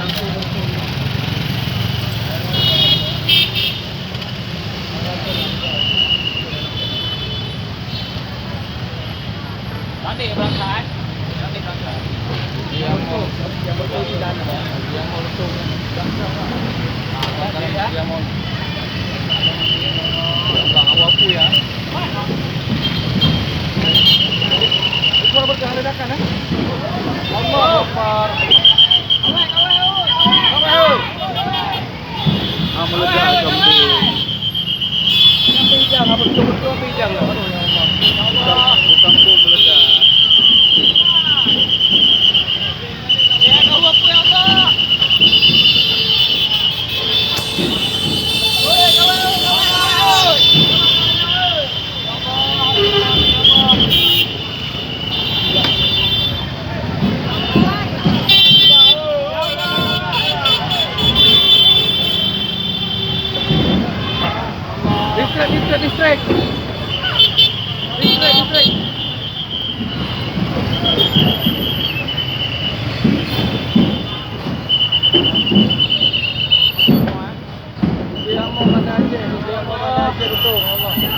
Nanti berangkat. Nanti berangkat. Yang betul di dalam. Yang betul. Yang mau. Bang awu ya. Suara berkah ledakan eh. Allahu Akbar. Meledak jam tu. Pijang apa betul-betul pijang lah. Aduh ya Allah. Bukan bom meledak. Ya Allahu Akbar ya Allah. Distrik. Dia mau mana aja betul Allah.